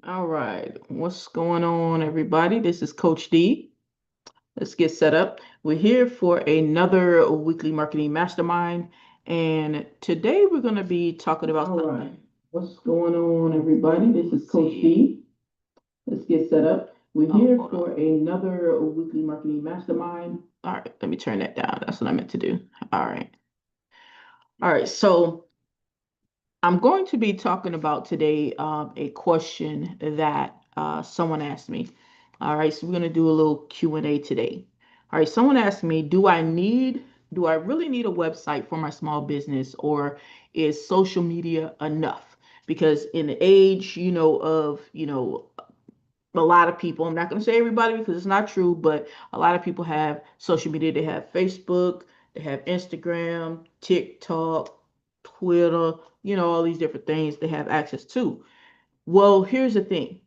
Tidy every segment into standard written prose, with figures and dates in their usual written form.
All right, what's going on, everybody? This is Coach D. Let's get set up. We're here for another weekly marketing mastermind, and today we're going to be talking about. All right, what's going on, everybody? This is Coach D. Let's get set up. We're here for another weekly marketing mastermind. All right, let me turn that down. That's what I meant to do. All right. All right, so I'm going to be talking about today a question that someone asked me. All right, so we're going to do a little Q&A today. All right, someone asked me, do I really need a website for my small business, or is social media enough? Because in the age, a lot of people, I'm not going to say everybody because it's not true, but a lot of people have social media. They have Facebook, they have Instagram, TikTok, Twitter, all these different things they have access to. Well, here's the thing.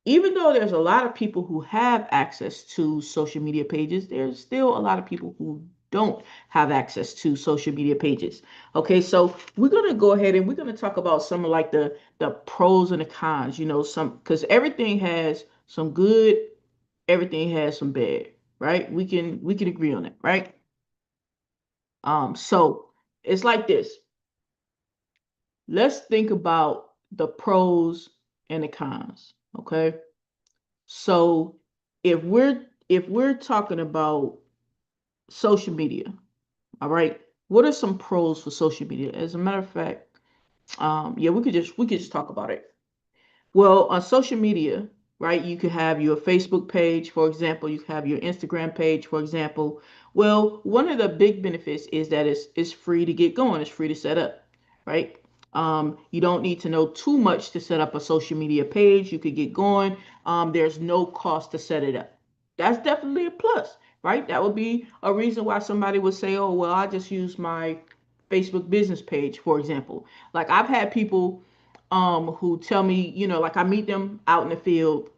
Even though there's a lot of people who have access to social media pages, there's still a lot of people who don't have access to social media pages. Okay, so we're gonna go ahead and we're gonna talk about some of like the pros and the cons, some because everything has some good, everything has some bad, right? We can agree on it, right? So it's like this. Let's think about the pros and the cons. Okay. So if we're talking about social media, all right, what are some pros for social media? As a matter of fact, yeah, we could just talk about it. Well, on social media, right, you could have your Facebook page, for example, you could have your Instagram page, for example. Well, one of the big benefits is that it's free to get going, it's free to set up, right? You don't need to know too much to set up a social media page. You could get going. There's no cost to set it up. That's definitely a plus, right? That would be a reason why somebody would say, oh, well, I just use my Facebook business page, for example. Like I've had people who tell me, like I meet them out in the field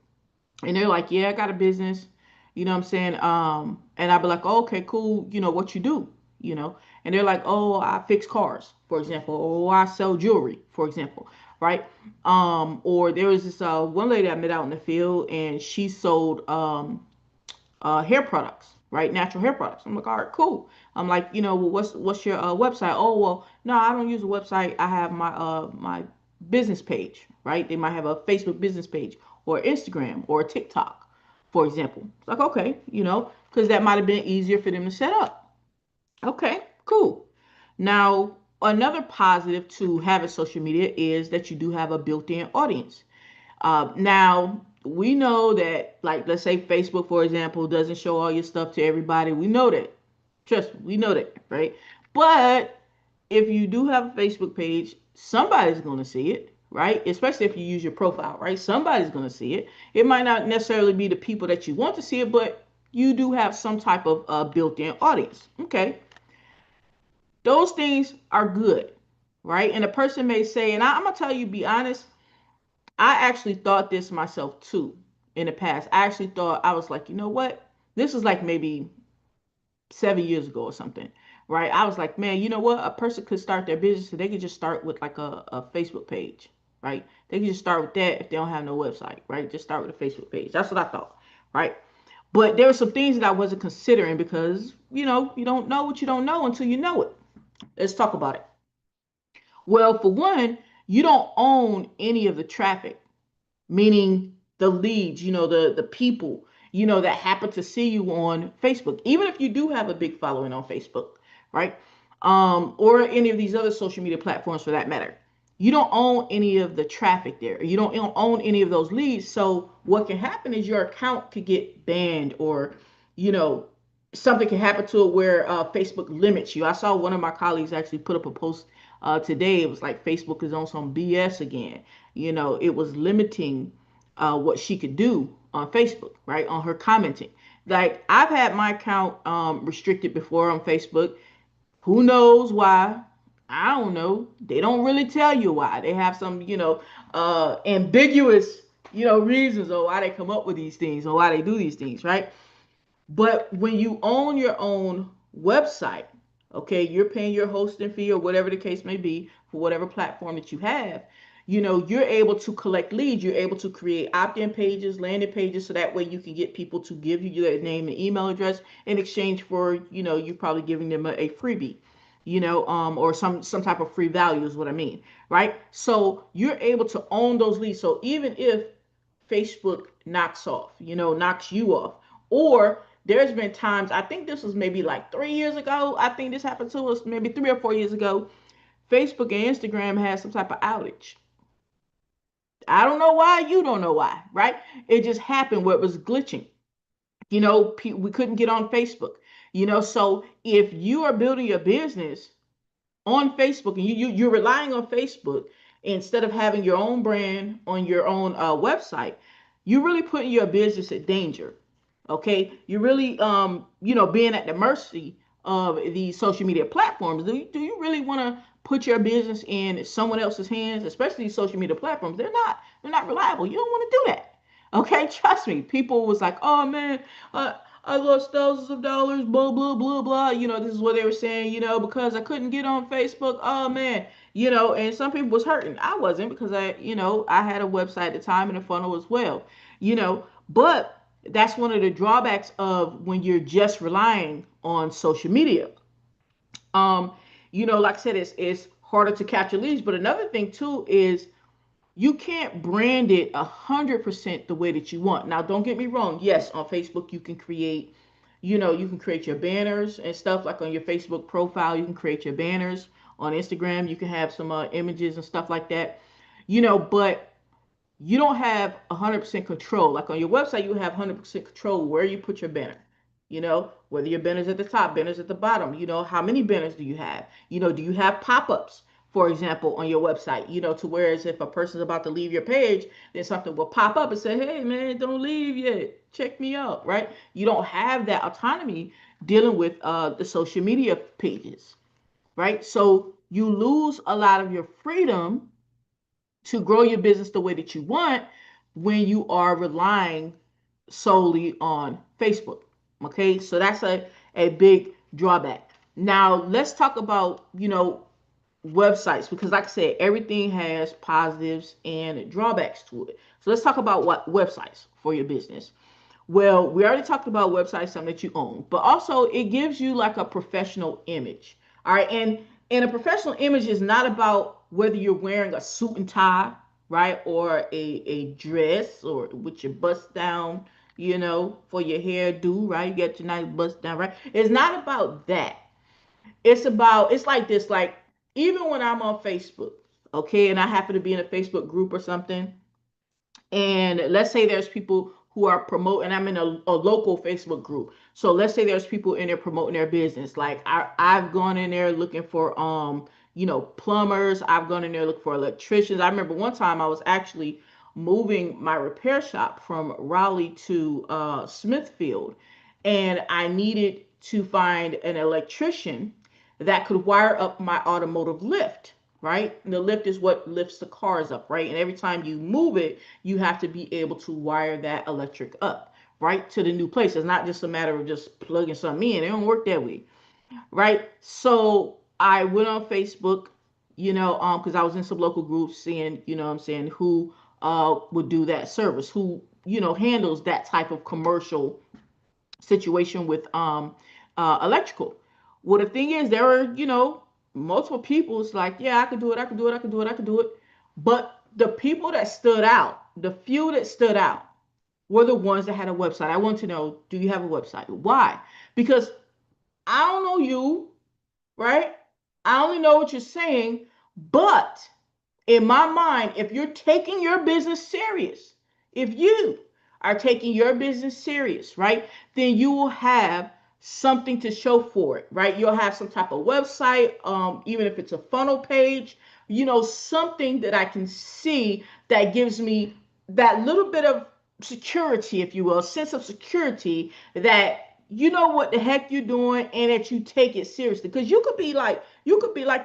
and they're like, yeah, I got a business, you know what I'm saying? And I'd be like, oh, okay, cool, what you do, you know? And they're like, oh, I fix cars, for example, or I sell jewelry, for example, right? Or there was this one lady I met out in the field and she sold hair products, right? Natural hair products. I'm like, all right, cool. I'm like, well, what's your website? Oh, well, no, I don't use a website. I have my business page, right? They might have a Facebook business page or Instagram or TikTok, for example. It's like, okay, because that might have been easier for them to set up. Okay, cool. Now, another positive to having social media is that you do have a built-in audience. Now, we know that, like, let's say Facebook, for example, doesn't show all your stuff to everybody. We know that. Trust me, we know that, right? But if you do have a Facebook page, somebody's going to see it, right? Especially if you use your profile, right? Somebody's going to see it. It might not necessarily be the people that you want to see it, but you do have some type of built-in audience. Okay. Those things are good, right? And a person may say, and I'm going to tell you, be honest, I actually thought this myself too in the past. I actually thought, I was like, you know what? This is like maybe 7 years ago or something, right? I was like, man, you know what? A person could start their business and they could just start with like a Facebook page, right? They could just start with that if they don't have no website, right? Just start with a Facebook page. That's what I thought, right? But there were some things that I wasn't considering because, you don't know what you don't know until you know it. Let's talk about it. Well, for one, you don't own any of the traffic, meaning the leads, the people, that happen to see you on Facebook, even if you do have a big following on Facebook, right? Or any of these other social media platforms for that matter. You don't own any of the traffic there. You don't own any of those leads. So what can happen is your account could get banned, or, you know, something can happen to it where Facebook limits you. I saw one of my colleagues actually put up a post today. It was like Facebook is on some BS again. It was limiting what she could do on Facebook, right? On her commenting. Like I've had my account restricted before on Facebook. Who knows why? I don't know. They don't really tell you why. They have some, ambiguous, reasons or why they come up with these things or why they do these things, right? But when you own your own website, okay, you're paying your hosting fee or whatever the case may be for whatever platform that you have. you're able to collect leads. You're able to create opt-in pages, landing pages, so that way you can get people to give you their name and email address in exchange for, you probably giving them a freebie, or some type of free value is what I mean, right? So you're able to own those leads. So even if Facebook knocks you off, or there's been times, I think this was maybe like 3 years ago, I think this happened to us maybe 3 or 4 years ago, Facebook and Instagram had some type of outage. I don't know why, you don't know why, right? It just happened where it was glitching. We couldn't get on Facebook. So if you are building your business on Facebook and you're relying on Facebook instead of having your own brand on your own website, you're really putting your business at danger. Okay, you're really being at the mercy of these social media platforms. Do you really want to put your business in someone else's hands, especially social media platforms? They're not reliable. You don't want to do that. Okay, trust me. People was like, oh man, I lost thousands of dollars, blah, blah, blah, blah. This is what they were saying, because I couldn't get on Facebook. Oh man, and some people was hurting. I wasn't, because I had a website at the time and a funnel as well, but that's one of the drawbacks of when you're just relying on social media. Um, like I said, it's harder to capture leads. But another thing too is you can't brand it 100% the way that you want. Now, don't get me wrong. Yes, on Facebook you can create, your banners and stuff. Like on your Facebook profile, you can create your banners. On Instagram, you can have some images and stuff like that. But you don't have 100% control. Like on your website, you have 100% control where you put your banner. Whether your banner's at the top, banner's at the bottom. How many banners do you have? Do you have pop-ups, for example, on your website? To whereas if a person's about to leave your page, then something will pop up and say, hey man, don't leave yet. Check me out, right? You don't have that autonomy dealing with the social media pages, right? So you lose a lot of your freedom to grow your business the way that you want when you are relying solely on Facebook. Okay, so that's a big drawback. Now let's talk about, websites, because like I said, everything has positives and drawbacks to it. So let's talk about what websites for your business. Well, we already talked about websites, something that you own, but also it gives you like a professional image. All right. And a professional image is not about whether you're wearing a suit and tie, right? Or a dress, or with your bust down, for your hairdo, right? You get your nice bust down, right? It's not about that. It's like this, like even when I'm on Facebook, okay, and I happen to be in a Facebook group or something, and let's say there's people who are promoting, I'm in a local Facebook group. So let's say there's people in there promoting their business. Like I've gone in there looking for, plumbers. I've gone in there looking for electricians. I remember one time I was actually moving my repair shop from Raleigh to Smithfield, and I needed to find an electrician that could wire up my automotive lift, right? And the lift is what lifts the cars up, right? And every time you move it, you have to be able to wire that electric up, right, to the new place. It's not just a matter of just plugging something in. It don't work that way, right? So I went on Facebook, because I was in some local groups seeing, I'm saying, who would do that service, who, handles that type of commercial situation with electrical. Well, the thing is, there are, multiple people. It's like, yeah, I could do it, I could do it, I could do it, I could do it. But the people that stood out, the few that stood out, were the ones that had a website. I want to know, do you have a website? Why? Because I don't know you, right? I only know what you're saying. But in my mind, if you're taking your business serious, if you are taking your business serious, right, then you will have something to show for it, right? You'll have some type of website, even if it's a funnel page, something that I can see that gives me that little bit of security, if you will, a sense of security that you know what the heck you're doing and that you take it seriously. Because you could be like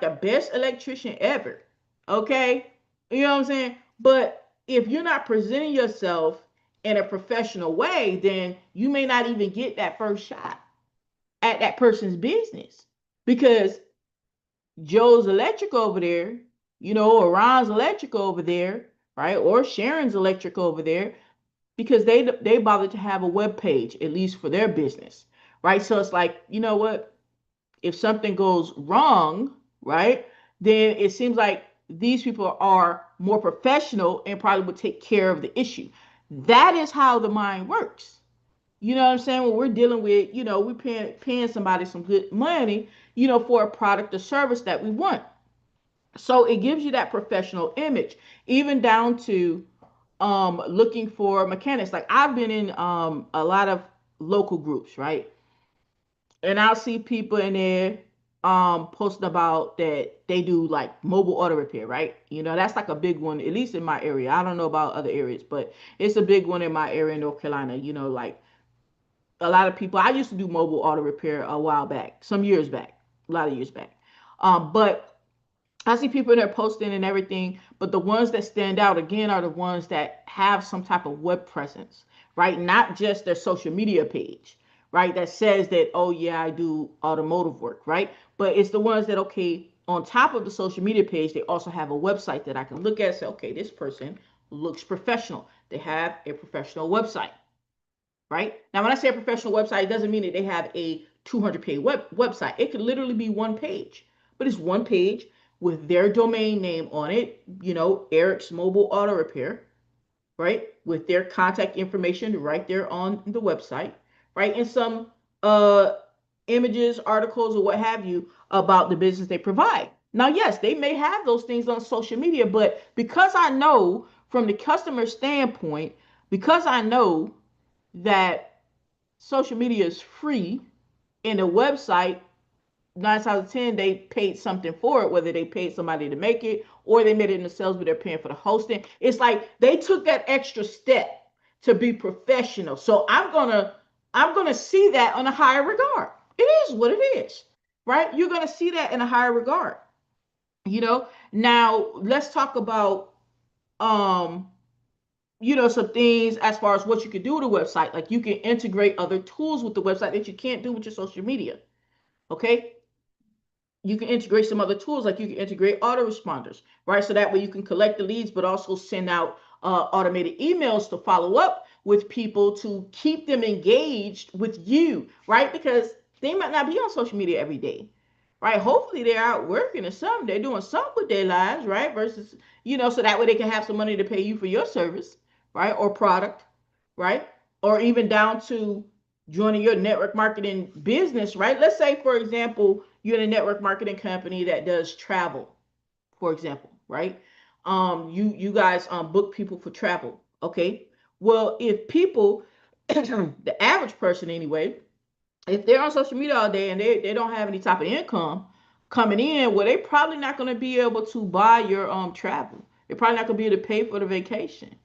the best electrician ever. Okay? You know what I'm saying? But if you're not presenting yourself in a professional way, then you may not even get that first shot at that person's business. Because Joe's Electric over there, or Ron's Electrical over there, right? Or Sharon's Electrical over there, because they bothered to have a web page, at least for their business, right? So it's like, you know what? If something goes wrong, right, then it seems like these people are more professional and probably would take care of the issue. That is how the mind works. You know what I'm saying? When we're dealing with, we're paying somebody some good money, for a product or service that we want. So it gives you that professional image, even down to looking for mechanics. Like I've been in a lot of local groups, right? And I'll see people in there posting about that they do like mobile auto repair, right? That's like a big one, at least in my area. I don't know about other areas, but it's a big one in my area in North Carolina. Like a lot of people, I used to do mobile auto repair a while back, some years back, a lot of years back. But I see people in there posting and everything, but the ones that stand out again are the ones that have some type of web presence, right? Not just their social media page, right? That says that, oh yeah, I do automotive work, right? But it's the ones that, okay, on top of the social media page, they also have a website that I can look at and say, okay, this person looks professional. They have a professional website, right? Now, when I say a professional website, it doesn't mean that they have a 200-page website. It could literally be one page, but it's one page with their domain name on it, Eric's Mobile Auto Repair, right? With their contact information right there on the website, right? And some images, articles, or what have you about the business they provide. Now, yes, they may have those things on social media, but because I know from the customer standpoint, because I know that social media is free and the website, 9 out of 10, they paid something for it, whether they paid somebody to make it or they made it themselves, but they're paying for the hosting. It's like they took that extra step to be professional. So I'm gonna see that on a higher regard. It is what it is, right? You're gonna see that in a higher regard. Now let's talk about some things as far as what you can do with a website. Like you can integrate other tools with the website that you can't do with your social media. Okay, you can integrate some other tools, like you can integrate autoresponders, right? So that way you can collect the leads, but also send out automated emails to follow up with people to keep them engaged with you, right? Because they might not be on social media every day, right? Hopefully they're out working or something. They're doing something with their lives, right? Versus, so that way they can have some money to pay you for your service, right? Or product, right? Or even down to joining your network marketing business, right? Let's say, for example, you're in a network marketing company that does travel, for example, right? You guys book people for travel, okay? Well, if people, the average person anyway, if they're on social media all day and they don't have any type of income coming in, well, they're probably not going to be able to buy your travel. They're probably not going to be able to pay for the vacation.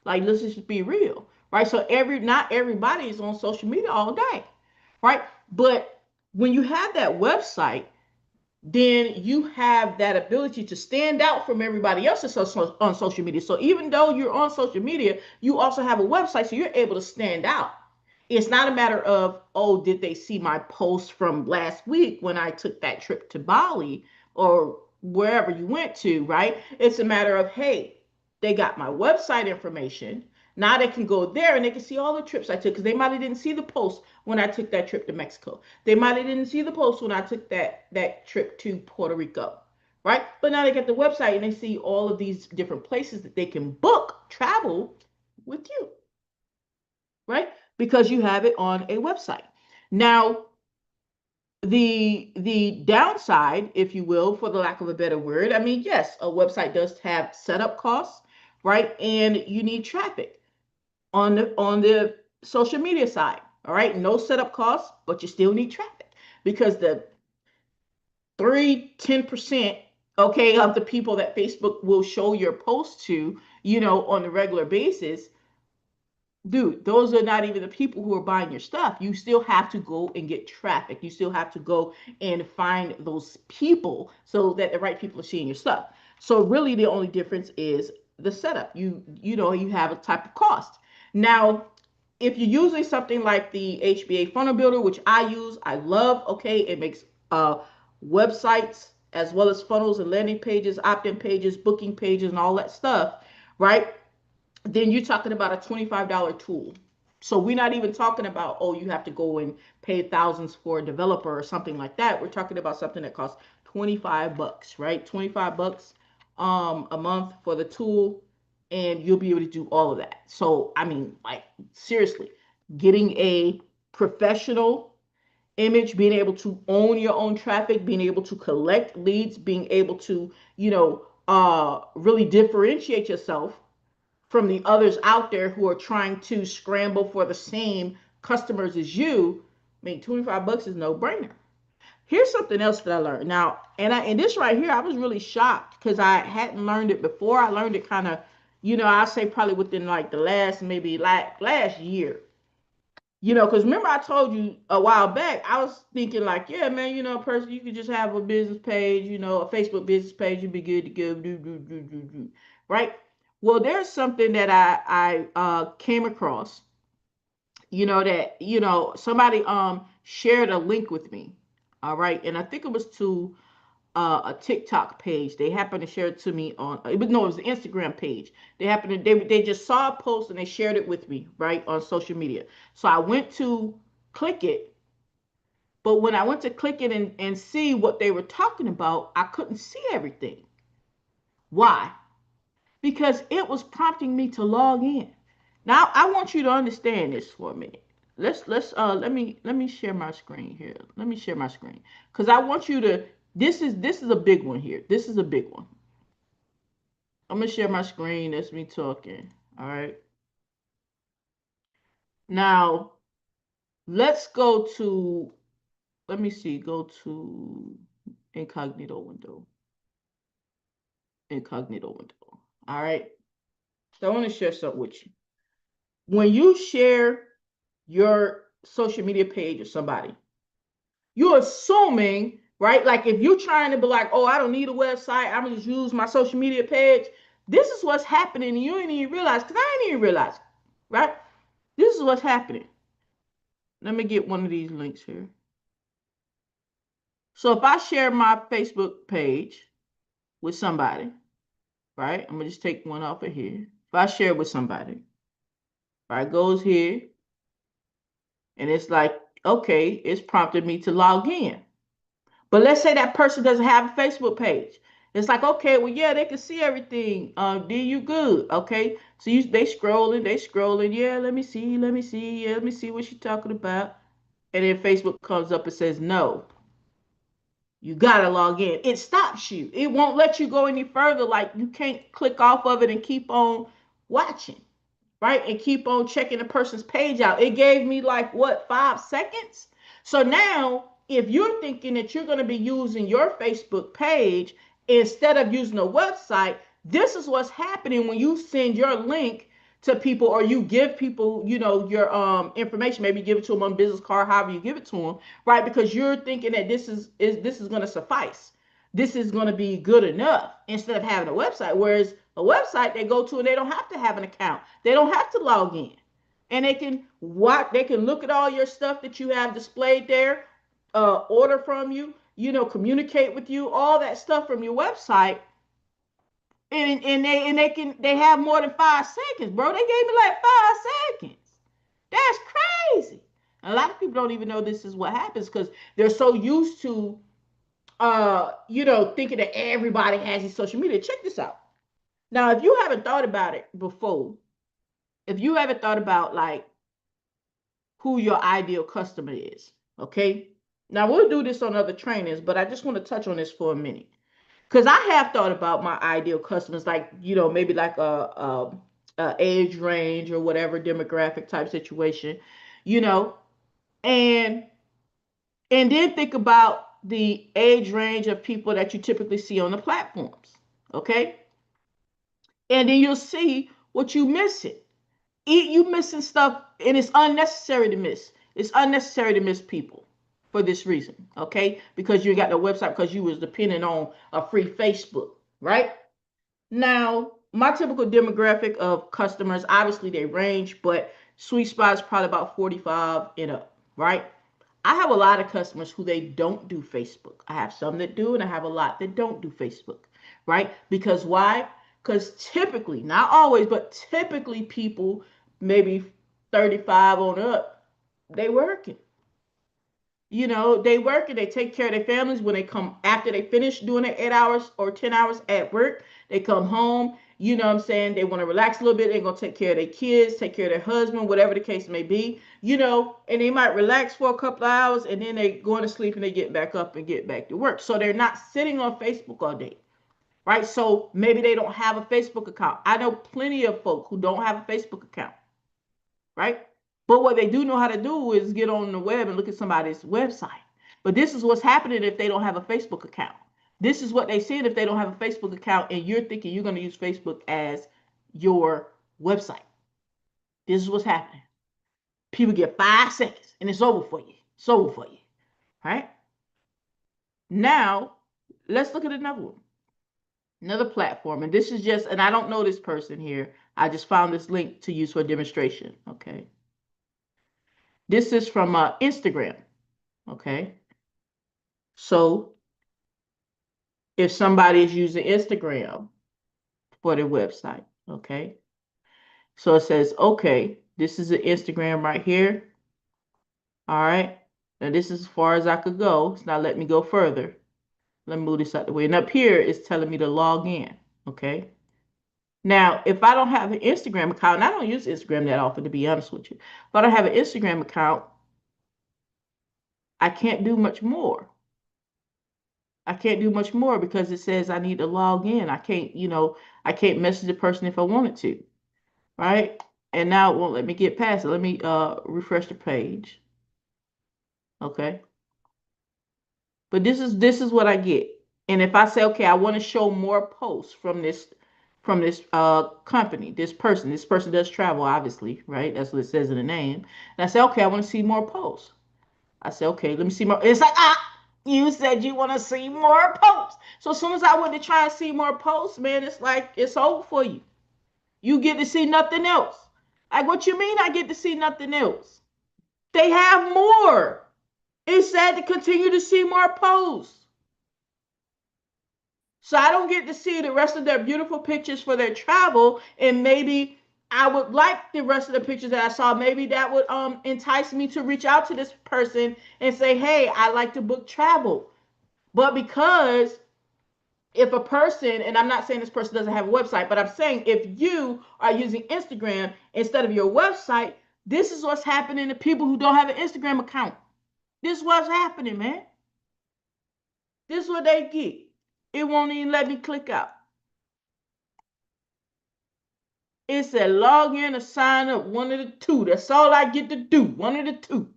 Like, let's just be real, right? So not everybody is on social media all day, right? But when you have that website, then you have that ability to stand out from everybody else that's on social media. So even though you're on social media, you also have a website, so you're able to stand out. It's not a matter of, oh, did they see my post from last week when I took that trip to Bali or wherever you went to, right? It's a matter of, hey, they got my website information. Now they can go there and they can see all the trips I took, because they might have didn't see the post when I took that trip to Mexico. They might have didn't see the post when I took that trip to Puerto Rico, right? But now they get the website and they see all of these different places that they can book travel with you, right? Because you have it on a website. Now, the downside, if you will, for the lack of a better word, I mean, yes, a website does have setup costs, right? And you need traffic on the social media side. All right, no setup costs, but you still need traffic, because the 10%, okay, of the people that Facebook will show your post to, on a regular basis, dude, those are not even the people who are buying your stuff. You still have to go and get traffic. You still have to go and find those people so that the right people are seeing your stuff. So really the only difference is the setup. You have a type of cost. Now, if you're using something like the HBA funnel builder, which I use, I love, okay, it makes websites as well as funnels and landing pages, opt-in pages, booking pages, and all that stuff, right? Then you're talking about a $25 tool. So we're not even talking about, oh, you have to go and pay thousands for a developer or something like that. We're talking about something that costs 25 bucks, right? 25 bucks a month for the tool, and you'll be able to do all of that. So, I mean, like, seriously, getting a professional image, being able to own your own traffic, being able to collect leads, being able to, really differentiate yourself from the others out there who are trying to scramble for the same customers as you. I mean, 25 bucks is no brainer. Here's something else that I learned. Now, and this right here, I was really shocked because I hadn't learned it before. I learned it kind of, I say probably within like the last, maybe like last year. Because remember I told you a while back, I was thinking like, yeah, man, a person, you could just have a business page, a Facebook business page, you'd be good to go, right? Well, there's something that I came across, that, somebody shared a link with me, all right? And I think it was to a TikTok page. They happened to share it to me on, it was an Instagram page. They just saw a post and they shared it with me, right, on social media. So I went to click it, but when I went to click it and see what they were talking about, I couldn't see everything. Why? Because it was prompting me to log in. Now I want you to understand this for a minute. Let me share my screen here. Let me share my screen because I want you to. This is a big one here. This is a big one. I'm gonna share my screen. That's me talking. All right. Now let's go to. Let me see. Go to incognito window. Incognito window. All right. So I want to share something with you. When you share your social media page with somebody, you're assuming, right? Like if you're trying to be like, oh, I don't need a website, I'm gonna just use my social media page. This is what's happening, and you ain't even realize, because I ain't even realize, right? This is what's happening. Let me get one of these links here. So if I share my Facebook page with somebody, right? I'm gonna just take one off of here. If I share it with somebody, right, goes here, and it's like, okay, it's prompted me to log in. But let's say that person doesn't have a Facebook page. It's like, okay, well, yeah, they can see everything. Do you good? Okay. So they scrolling. Yeah, let me see. Yeah, let me see what she's talking about. And then Facebook comes up and says, no, you gotta log in. It stops you. It won't let you go any further. Like you can't click off of it and keep on watching, right? And keep on checking the person's page out. It gave me like what, 5 seconds? So now, if you're thinking that you're going to be using your Facebook page instead of using a website, this is what's happening when you send your link to people or you give people, your information. Maybe give it to them on business card, however you give it to them, right? Because you're thinking that this is going to suffice. This is going to be good enough instead of having a website. Whereas a website they go to and they don't have to have an account. They don't have to log in. And they can look at all your stuff that you have displayed there, order from you, communicate with you, all that stuff from your website. And they have more than 5 seconds, bro. They gave me like 5 seconds. That's crazy. And a lot of people don't even know this is what happens because they're so used to thinking that everybody has these social media. Check this out. Now, if you haven't thought about it before, if you haven't thought about like who your ideal customer is, okay? Now we'll do this on other trainings, but I just want to touch on this for a minute. Because I have thought about my ideal customers, like, maybe like a age range or whatever demographic type situation, you know, and then think about the age range of people that you typically see on the platforms, okay? And then you'll see what you missing. You missing stuff, and it's unnecessary to miss. It's unnecessary to miss people for this reason, okay? Because you got the website because you was depending on a free Facebook, right? Now, my typical demographic of customers, obviously they range, but sweet spot is probably about 45 and up, right? I have a lot of customers who they don't do Facebook. I have some that do, and I have a lot that don't do Facebook, right? Because why? Because typically, not always, but typically people maybe 35 on up, they working. You know, they work and they take care of their families when they come after they finish doing their 8 hours or 10 hours at work. They come home, you know what I'm saying? They want to relax a little bit. They're going to take care of their kids, take care of their husband, whatever the case may be, you know, and they might relax for a couple of hours and then they go to sleep and they get back up and get back to work. So they're not sitting on Facebook all day, right? So maybe they don't have a Facebook account. I know plenty of folk who don't have a Facebook account, right? But what they do know how to do is get on the web and look at somebody's website. But this is what's happening if they don't have a Facebook account. This is what they see if they don't have a Facebook account and you're thinking you're going to use Facebook as your website. This is what's happening. People get 5 seconds and it's over for you. It's over for you. Right? Now, let's look at another one. Another platform. And this is just, and I don't know this person here. I just found this link to use for a demonstration. Okay. This is from Instagram, okay? So if somebody is using Instagram for their website, okay? So it says, okay, this is an Instagram right here. All right. Now this is as far as I could go. It's not letting me go further. Let me move this out the way. And up here it's telling me to log in, okay? Now, if I don't have an Instagram account, and I don't use Instagram that often, to be honest with you. If I don't have an Instagram account, I can't do much more. I can't do much more because it says I need to log in. I can't, you know, I can't message the person if I wanted to, right? And now it won't let me get past it. Let me refresh the page. Okay. But this is what I get. And if I say, okay, I want to show more posts from this company, this person does travel, obviously, right? That's what it says in the name. And I say, okay, I want to see more posts. I said, okay, let me see more. It's like, you said you want to see more posts. So as soon as I went to try and see more posts, man, it's like, it's over for you. You get to see nothing else. Like, what you mean I get to see nothing else? They have more. It said to continue to see more posts. So I don't get to see the rest of their beautiful pictures for their travel. And maybe I would like the rest of the pictures that I saw. Maybe that would entice me to reach out to this person and say, hey, I'd like to book travel. But because if a person, and I'm not saying this person doesn't have a website, but I'm saying if you are using Instagram instead of your website, this is what's happening to people who don't have an Instagram account. This is what's happening, man. This is what they get. It won't even let me click out. It said log in or sign up, one of the two. That's all I get to do, one of the two.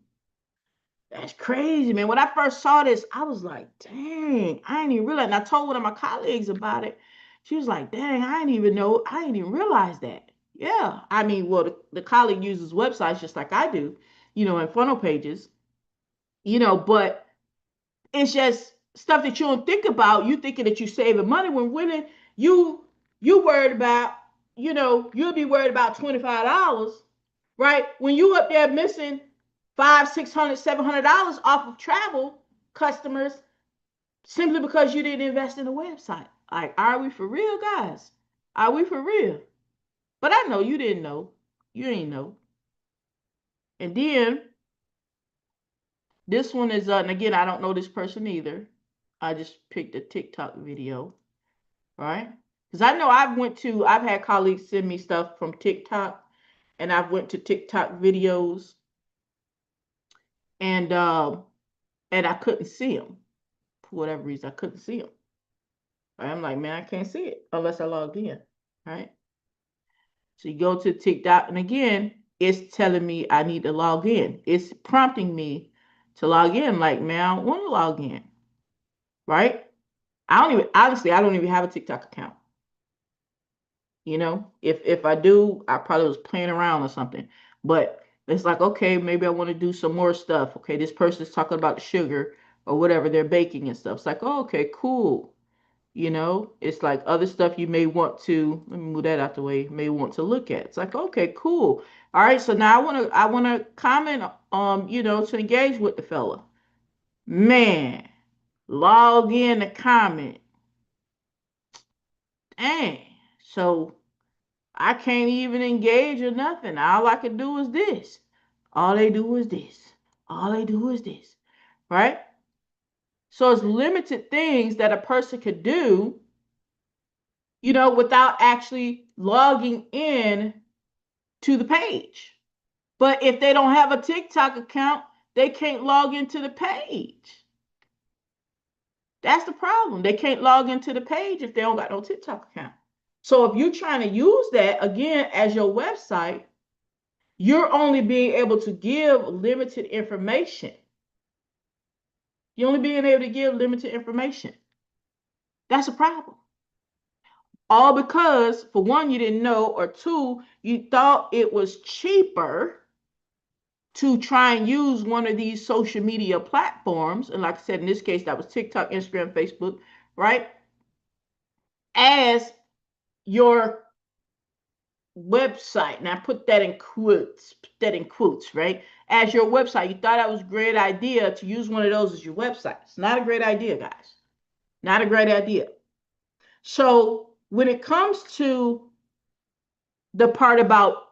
That's crazy, man. When I first saw this, I was like, dang, I didn't even realize. And I told one of my colleagues about it. She was like, dang, I didn't even realize that. Yeah. I mean, well, the colleague uses websites just like I do, you know, and funnel pages, you know, but it's just stuff that you don't think about. You thinking that you're saving money when really you worried about, you know, you'll be worried about $25, right? When you up there missing $500, $600, $700 off of travel customers simply because you didn't invest in a website. Like, are we for real, guys? Are we for real? But I know you didn't know. You didn't know. And then this one is, and again, I don't know this person either. I just picked a TikTok video, right? Because I know I've had colleagues send me stuff from TikTok, and I've went to TikTok videos, and I couldn't see them for whatever reason. I couldn't see them. I'm like, man, I can't see it unless I logged in, right? So you go to TikTok, and again, it's telling me I need to log in. It's prompting me to log in. Like, man, I don't want to log in, right? Honestly, I don't even have a TikTok account. You know, if I do, I probably was playing around or something. But it's like, okay, maybe I want to do some more stuff. Okay, this person's talking about the sugar or whatever they're baking and stuff. It's like, oh, okay, cool. You know, it's like other stuff you may want to, let me move that out the way, may want to look at. It's like, okay, cool. All right, so now I wanna comment to engage with the fella. Man, log in to comment. Dang. So I can't even engage or nothing. All I can do is this. All they do is this. All they do is this. Right? So it's limited things that a person could do, without actually logging in to the page. But if they don't have a TikTok account, they can't log into the page. That's the problem. They can't log into the page if they don't got no TikTok account. So if you're trying to use that again as your website, you're only being able to give limited information. You're only being able to give limited information. That's a problem. All because, for one, you didn't know, or two, you thought it was cheaper to try and use one of these social media platforms. And like I said, in this case, that was TikTok, Instagram, Facebook, right? As your website. Now put that in quotes, right? As your website. You thought that was a great idea to use one of those as your website. It's not a great idea, guys. Not a great idea. So when it comes to the part about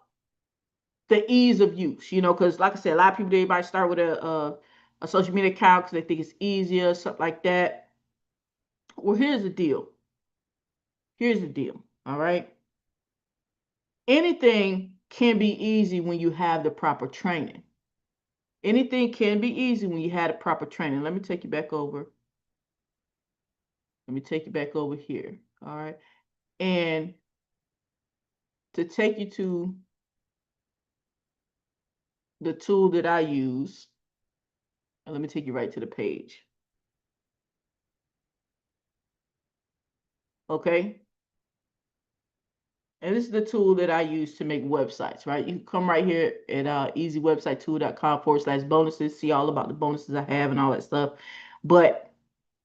the ease of use, because like I said, a lot of people, everybody start with a social media account because they think it's easier, something like that. Well, here's the deal. Here's the deal. All right. Anything can be easy when you have the proper training. Anything can be easy when you have the proper training. Let me take you back over. Let me take you back over here. All right. And to take you to the tool that I use, and let me take you right to the page. Okay. And this is the tool that I use to make websites, right? You can come right here at easywebsitetool.com/bonuses, see all about the bonuses I have and all that stuff. But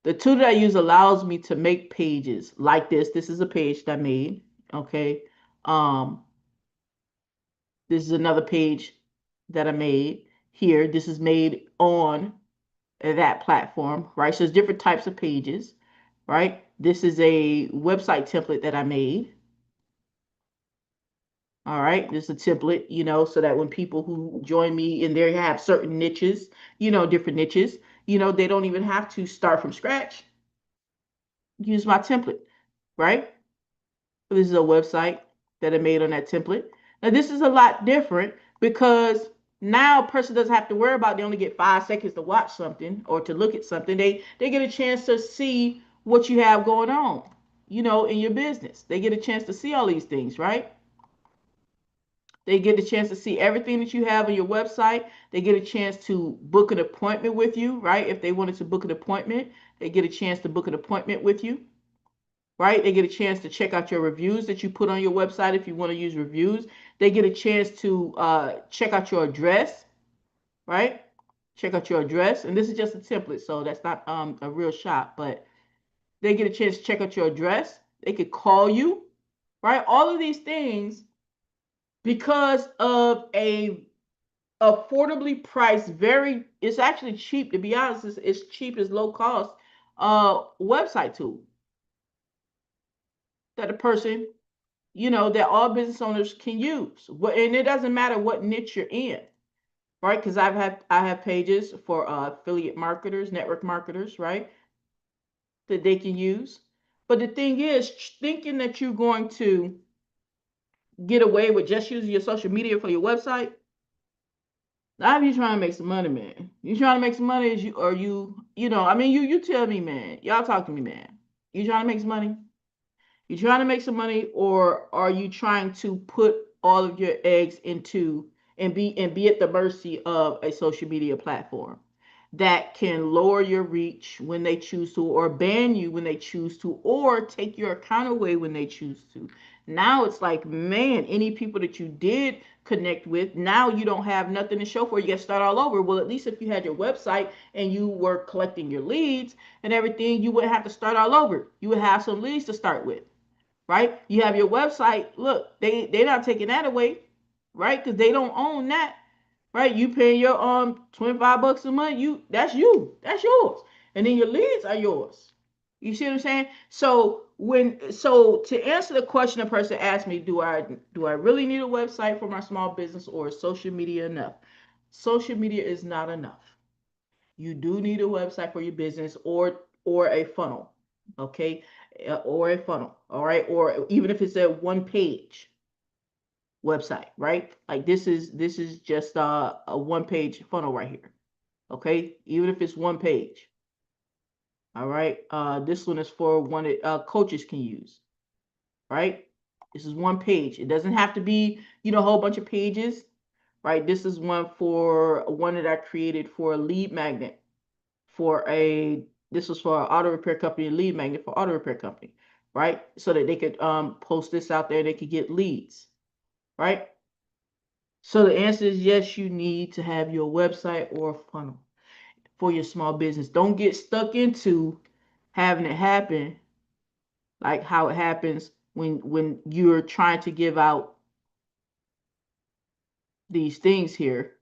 the tool that I use allows me to make pages like this. This is a page that I made, okay? This is another page that I made here. This is made on that platform, right? So there's different types of pages, right? This is a website template that I made. All right, this is a template, so that when people who join me and they have certain niches, different niches, they don't even have to start from scratch. Use my template, right? This is a website that I made on that template. Now, this is a lot different because now a person doesn't have to worry about they only get 5 seconds to watch something or to look at something. They get a chance to see what you have going on, in your business. They get a chance to see all these things, right? They get a chance to see everything that you have on your website. They get a chance to book an appointment with you, right? If they wanted to book an appointment, they get a chance to book an appointment with you, right? They get a chance to check out your reviews that you put on your website if you want to use reviews. They get a chance to check out your address, right? Check out your address. And this is just a template, so that's not a real shop, but they get a chance to check out your address. They could call you, right? All of these things because of a affordably priced, it's actually cheap, to be honest. It's cheap, it's low cost website tool that a person, that all business owners can use. And it doesn't matter what niche you're in, right? Because I have pages for affiliate marketers, network marketers, right, that they can use. But the thing is, thinking that you're going to get away with just using your social media for your website. Now, if you're trying to make some money, man, you trying to make some money, you tell me, man. Y'all talk to me, man. You trying to make some money? You trying to make some money, or are you trying to put all of your eggs into and be at the mercy of a social media platform that can lower your reach when they choose to, or ban you when they choose to, or take your account away when they choose to? Now it's like, man, any people that you did connect with, now you don't have nothing to show for. You got to start all over. Well, at least if you had your website and you were collecting your leads and everything, you wouldn't have to start all over. You would have some leads to start with, right? You have your website. Look, they're not taking that away, right? Because they don't own that, right? You pay your $25 a month, that's yours. And then your leads are yours. You see what I'm saying? So to answer the question a person asked me, do I really need a website for my small business, or is social media enough? Social media is not enough. You do need a website for your business, or a funnel, okay? Or a funnel, all right? Or even if it's a one page website, right? Like this is just a one page funnel right here, okay? Even if it's one page, all right? This one is for one that coaches can use, right? This is one page. It doesn't have to be, a whole bunch of pages, right? This is one that I created for a lead magnet this was for an auto repair company, a lead magnet for auto repair company, right? So that they could post this out there, they could get leads, right? So the answer is yes, you need to have your website or a funnel for your small business. Don't get stuck into having it happen like how it happens when you're trying to give out these things here,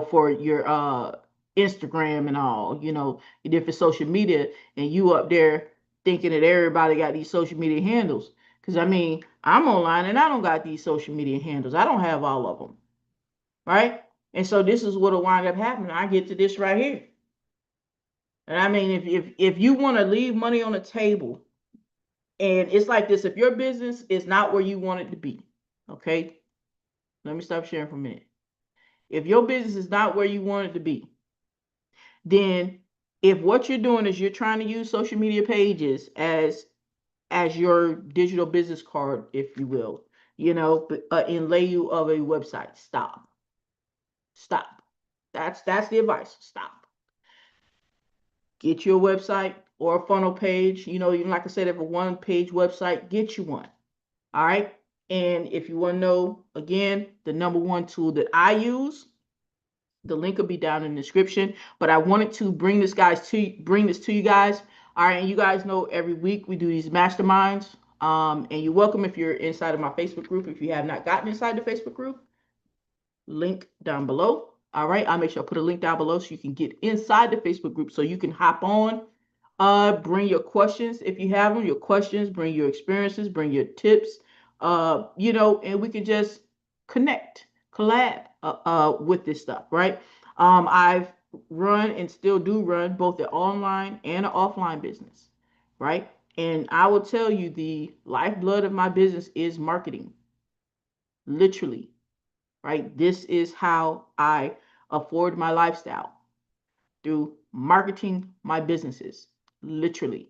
for your Instagram and all, your different social media, and you up there thinking that everybody got these social media handles. Because I mean, I'm online and I don't got these social media handles. I don't have all of them, right? And so this is what'll wind up happening. I get to this right here. And I mean, if you want to leave money on the table, and it's like this, if your business is not where you want it to be, okay? Let me stop sharing for a minute. If your business is not where you want it to be, then if what you're doing is you're trying to use social media pages as your digital business card, if you will, in lieu of a website, stop. That's the advice. Stop. Get you a website or a funnel page. Even like I said, if a one page website, get you one. All right. And if you want to know, again, the number one tool that I use, the link will be down in the description. But I wanted to bring this to you guys. All right. And you guys know every week we do these masterminds. And you're welcome if you're inside of my Facebook group. If you have not gotten inside the Facebook group, link down below. All right. I'll make sure I put a link down below so you can get inside the Facebook group so you can hop on. Bring your questions if you have them, your questions, bring your experiences, bring your tips, and we can just collab with this stuff, right? I've run and still do run both an online and an offline business, right? And I will tell you the lifeblood of my business is marketing, literally, right? This is how I afford my lifestyle, through marketing my businesses, literally.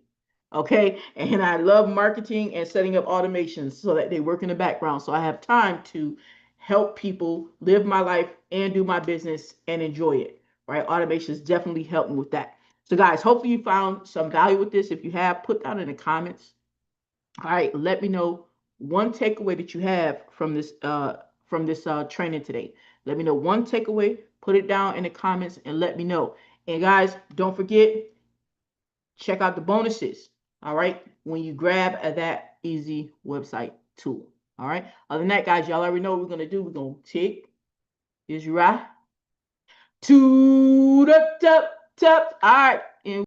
Okay. And I love marketing and setting up automations so that they work in the background. So I have time to help people live my life and do my business and enjoy it. Right. Automations definitely help me with that. So guys, hopefully you found some value with this. If you have, put down in the comments. All right. Let me know one takeaway that you have from this training today. Let me know one takeaway. Put it down in the comments and let me know. And guys, don't forget, check out the bonuses, all right, when you grab that easy website tool. All right. Other than that, guys, y'all already know what we're going to do. We're going to take is right to the top. All right. And